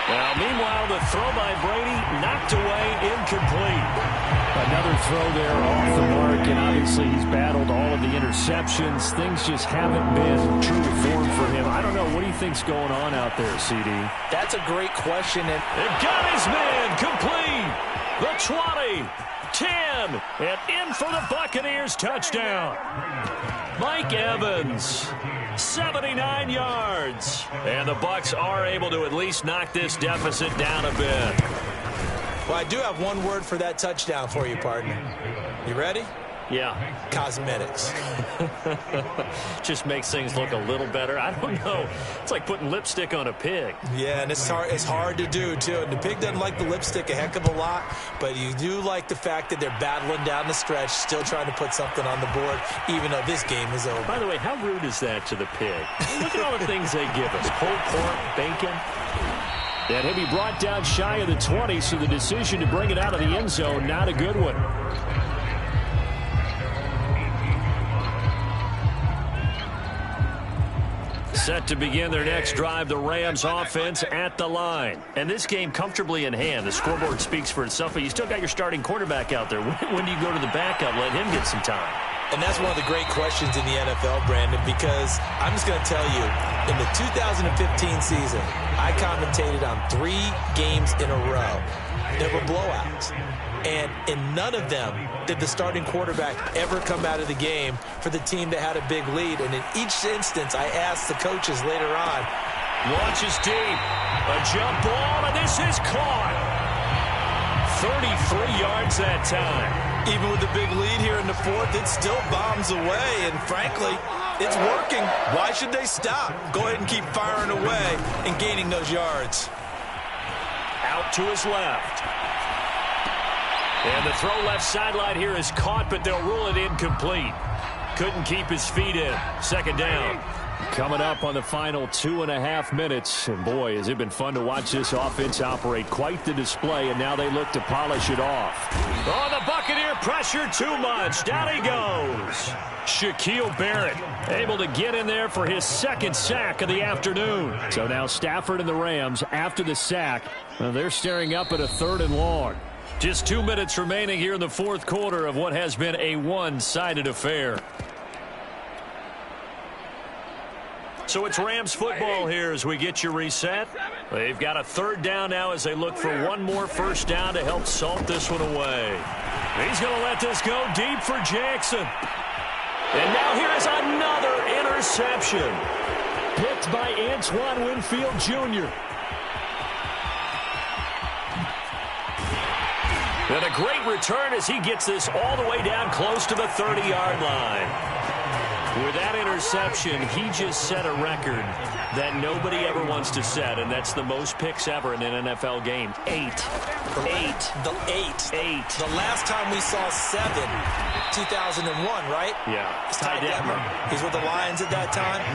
Now, meanwhile, the throw by Brady knocked away, incomplete. Another throw there off the mark, and obviously he's battled all of the interceptions. Things just haven't been true to form for him. I don't know. What do you think's going on out there, CD? That's a great question. And they've got his man complete. The 20, 10, and in for the Buccaneers touchdown. Mike Evans, 79 yards. And the Bucs are able to at least knock this deficit down a bit. Well, I do have one word for that touchdown for you, partner. You ready? Yeah. Cosmetics. Just makes things look a little better. I don't know. It's like putting lipstick on a pig. Yeah, and it's hard to do, too. And the pig doesn't like the lipstick a heck of a lot, but you do like the fact that they're battling down the stretch, still trying to put something on the board, even though this game is over. By the way, how rude is that to the pig? Look at all the things they give us. Pulled pork, bacon. And he'll be brought down shy of the 20, so the decision to bring it out of the end zone, not a good one. Set to begin their next drive, the Rams offense at the line. And this game comfortably in hand. The scoreboard speaks for itself, but you still got your starting quarterback out there. When do you go to the backup, let him get some time? And that's one of the great questions in the NFL, Brandon, because I'm just going to tell you, in the 2015 season, I commentated on 3 games in a row. There were blowouts. And in none of them did the starting quarterback ever come out of the game for the team that had a big lead. And in each instance, I asked the coaches later on. Launches deep. A jump ball, and this is caught. 33 yards that time. Even with the big lead here in the fourth, it still bombs away. And frankly, it's working. Why should they stop? Go ahead and keep firing away and gaining those yards. Out to his left. And the throw left sideline here is caught, but they'll rule it incomplete. Couldn't keep his feet in. 2nd down. Coming up on the final 2.5 minutes. And boy, has it been fun to watch this offense operate. Quite the display, and now they look to polish it off. Oh, the Buccaneer pressure too much. Down he goes. Shaquille Barrett able to get in there for his 2nd sack of the afternoon. So now Stafford and the Rams, after the sack, they're staring up at a 3rd and long. Just 2 minutes remaining here in the fourth quarter of what has been a one-sided affair. So it's Rams football here as we get you reset. They've got a third down now as they look for one more first down to help salt this one away. He's going to let this go deep for Jackson. And now here is another interception. Picked by Antoine Winfield Jr. And a great return as he gets this all the way down close to the 30-yard line. With that interception, he just set a record that nobody ever wants to set, and that's the most picks ever in an NFL game. 8. The last time we saw 7, 2001, right? Yeah. Ty Detmer. He's with the Lions at that time.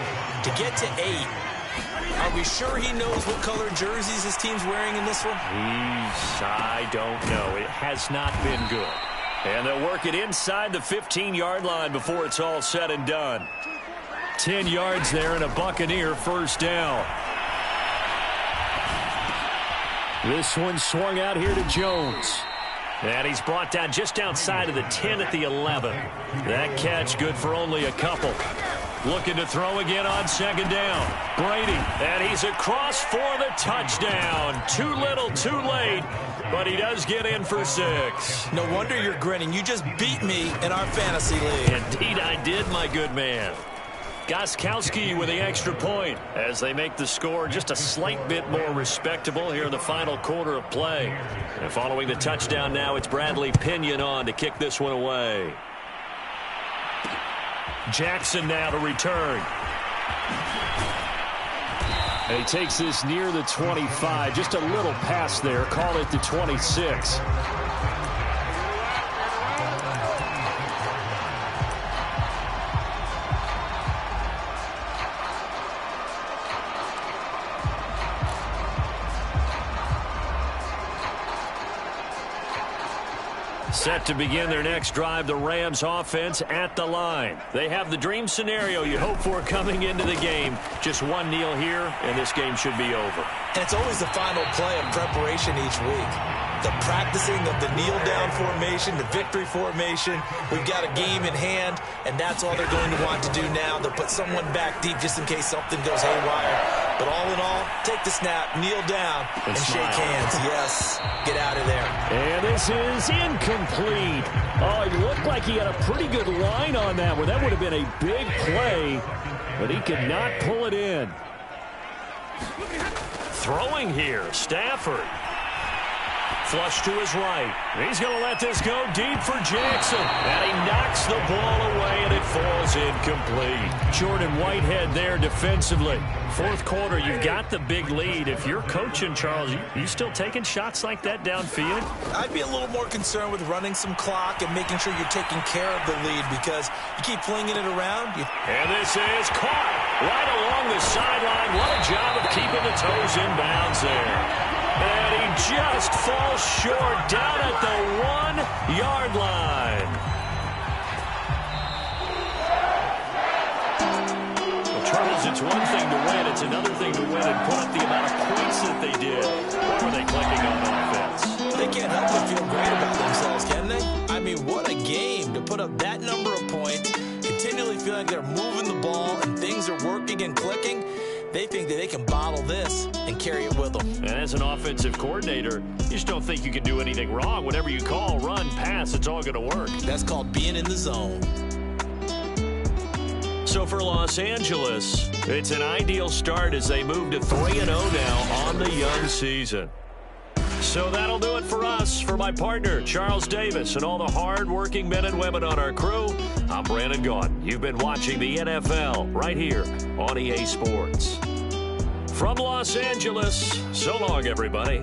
To get to 8, are we sure he knows what color jerseys his team's wearing in this one? I don't know. It has not been good. And they'll work it inside the 15-yard line before it's all said and done. 10 yards there and a Buccaneer first down. This one swung out here to Jones. And he's brought down just outside of the 10 at the 11. That catch good for only a couple. Looking to throw again on second down. Brady, and he's across for the touchdown. Too little, too late, but he does get in for 6. No wonder you're grinning. You just beat me in our fantasy league. Indeed I did, my good man. Gostkowski with the extra point as they make the score just a slight bit more respectable here in the final quarter of play. And following the touchdown now, it's Bradley Pinion on to kick this one away. Jackson now to return. And he takes this near the 25. Just a little pass there. Call it the 26. Set to begin their next drive, the Rams offense at the line. They have the dream scenario you hope for coming into the game. Just one kneel here, and this game should be over. And it's always the final play of preparation each week. The practicing of the kneel-down formation, the victory formation. We've got a game in hand, and that's all they're going to want to do now. They'll put someone back deep just in case something goes haywire. But all in all, take the snap, kneel down, and shake hands. Yes, get out of there. And this is incomplete. Oh, it looked like he had a pretty good line on that one. That would have been a big play, but he could not pull it in. Throwing here, Stafford. Flush to his right. He's going to let this go deep for Jackson. And he knocks the ball away, and it falls incomplete. Jordan Whitehead there defensively. Fourth quarter, you've got the big lead. If you're coaching, Charles, you still taking shots like that downfield? I'd be a little more concerned with running some clock and making sure you're taking care of the lead because you keep flinging it around. And this is caught right along the sideline. What a job of keeping the toes in bounds there. And he just falls short down at the 1-yard line. Well, Charles, it's one thing to win. It's another thing to win and put up the amount of points that they did. What were they clicking on offense? They can't help but feel great about themselves, can they? I mean, what a game to put up that number of points, continually feeling like they're moving the ball and things are working and clicking. They think that they can bottle this and carry it with them. And as an offensive coordinator, you just don't think you can do anything wrong. Whatever you call, run, pass, it's all going to work. That's called being in the zone. So for Los Angeles, it's an ideal start as they move to 3-0 now on the young season. So that'll do it for us. For my partner, Charles Davis, and all the hard-working men and women on our crew, I'm Brandon Gaudin. You've been watching the NFL right here on EA Sports. From Los Angeles, so long, everybody.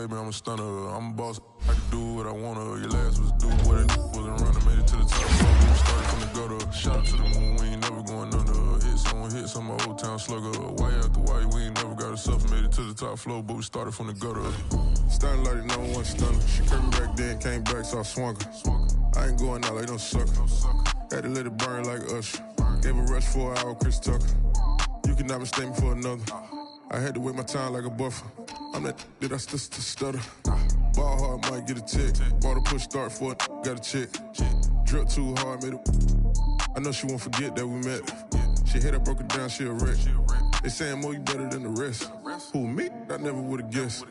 baby, I'm a stunner. I'm a boss, I can do what I wanna. Your last was do what it wasn't running, made it to the top floor. We started from the gutter. Shout out to the moon, we ain't never going under. Hits on my old town slugger. Why after why, we ain't never got herself made it to the top floor, but we started from the gutter. Starting like the number one stunner. She curved me back then, came back, so I swung her. I ain't going out like no sucker. Had to let it burn like Usher. Gave a rush for an hour, Chris Tucker. You cannot mistake me for another. I had to wait my time like a buffer. I'm that I still stutter. Ball hard, might get a tick. Bought a push start for it, got a chick. Drip too hard, made it. I know she won't forget that we met. She hit, I broke it down, she a wreck. They saying, Mo, you better than the rest. Who, me? I never would've guessed.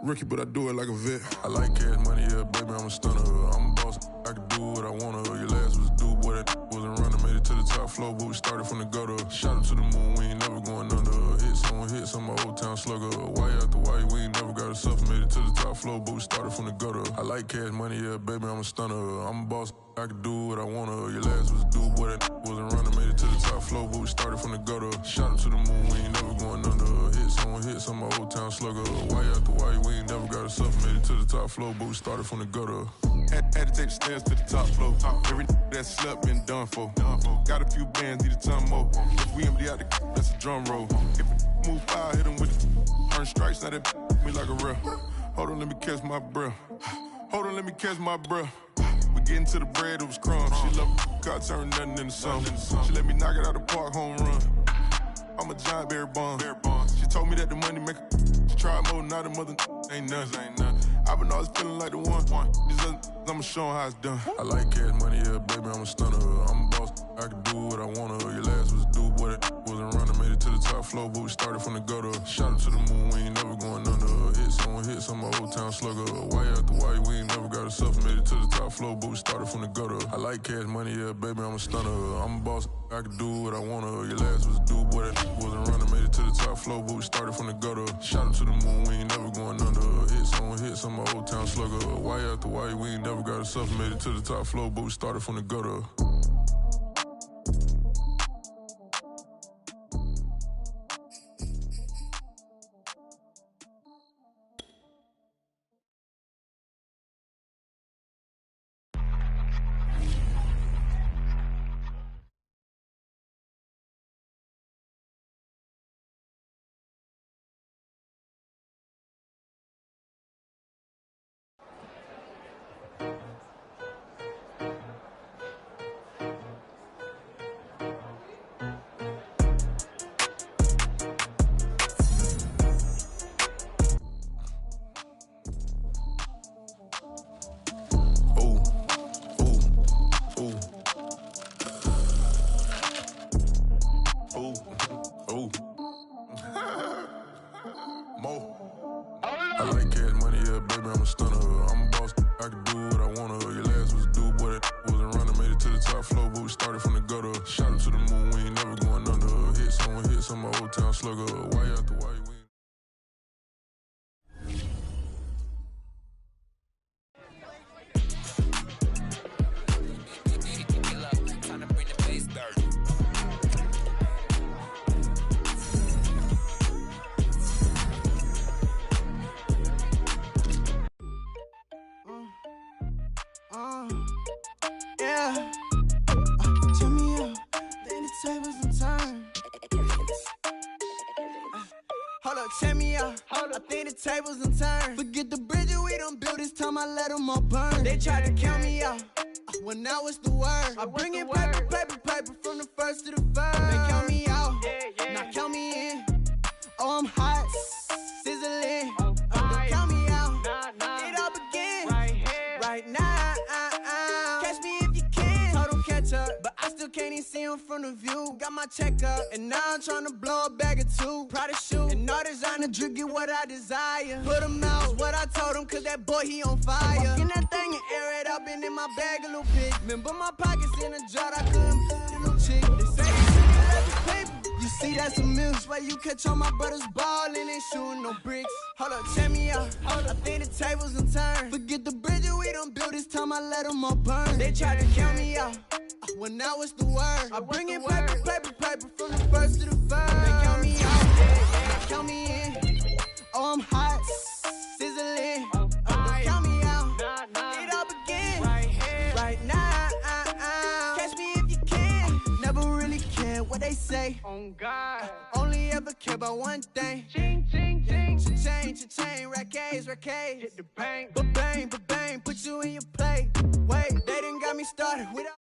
Rookie, but I do it like a vet. I like cash money, yeah, baby, I'm a stunner. I'm a boss, I can do what I wanna. Your last was do, boy, that wasn't running. Made it to the top floor, but we started from the gutter. Shout out to the moon, we ain't never going under. Hits on my old town slugger. Why after why, we ain't never got herself made it to the top floor, but we started from the gutter. I like cash money, yeah, baby, I'm a stunner. I'm a boss, I can do what I wanna. Your last was do, boy, that wasn't running. Made it to the top floor, but we started from the gutter. Shout out to the moon, we ain't never going under. Hits on my old town slugger. Why after why, we ain't never got herself made it to the top floor, but we started from the gutter. Had to take the stairs to the top floor. Every that slept been done for. Got a few bands, need a ton more. If we empty out the that's a drum roll. If it move fire, hit him with it. Earn strikes, now that me like a ref. Hold on, let me catch my breath. Hold on, let me catch my breath. We getting to the bread, it was crumbs. She love car, turn nothing into something. She let me knock it out the park, home run. I'm a giant bear bond. She told me that the money make she tried more, not a mother ain't nothing. I've been always feeling like the one. These other I'ma show 'em how it's done. I like cash money, yeah, baby, I'm a stunner. I'm a boss, I can do what I wanna. Your last was do, boy, that wasn't running. Made it to the top floor, but we started from the gutter. Shout out to the moon, we ain't never going under. Hits on my old town slugger. Why after why, we ain't never got herself made it to the top floor, but we started from the gutter. I like cash money, yeah, baby, I'm a stunner. I'm a boss, I can do what I wanna. Your last was do, boy, that wasn't running. Made it to the top floor, but we started from the gutter. Shout out to the moon, we ain't never going under. Hits on my old town slugger. Why after why, we ain't never got herself made it to the top floor, but we started from the gutter. I like cash money, yeah, baby, I'm a stunner. I'm a boss, I can do what I wanna. Your last was do, boy, that wasn't running. Made it to the top floor, but we started from the gutter. Shout out to the moon, we ain't never going under. Hits on my old town slugger. Why after why, we ain't... Yeah. Turn me up, then the tables and turn. Hold up, check me out. I think the tables and turn. Forget the bridges we done built, this time I let them all burn. They tried to count me out, well now it's the word. I bring in paper from the first to the third. They count me out, now count me in. Oh, I'm hot, sizzling. Don't count me out, it all begins right now. Catch me if you can. Told them catch up, but I still can't even see them from the view. Got my check up, and now I'm trying to blow a bag or two. Proud of shoe, and all designer drip, get what I desire. Put them out, what I told him, cause that boy, he on fire. Walking that thing and air it up, and in my bag a little pig. Remember my pockets in a jar, I couldn't put a little chick. They say they should let the paper. You see, that's a milk, where you catch all my brothers ballin', ain't shooting no bricks. Hold up, check me out. I think the tables and turn. Forget the bridges we done built, this time I let them all burn. They tried to count me out, well now it's the word. I bring in paper from the first to the third. They count me out, count me in. Oh, I'm hot, sizzling. day. On God. Only ever care about one thing. Ching, ching, ching. Cha-chain, rack-A's. Hit the bank. Ba-bang, put you in your play. Wait, they done got me started without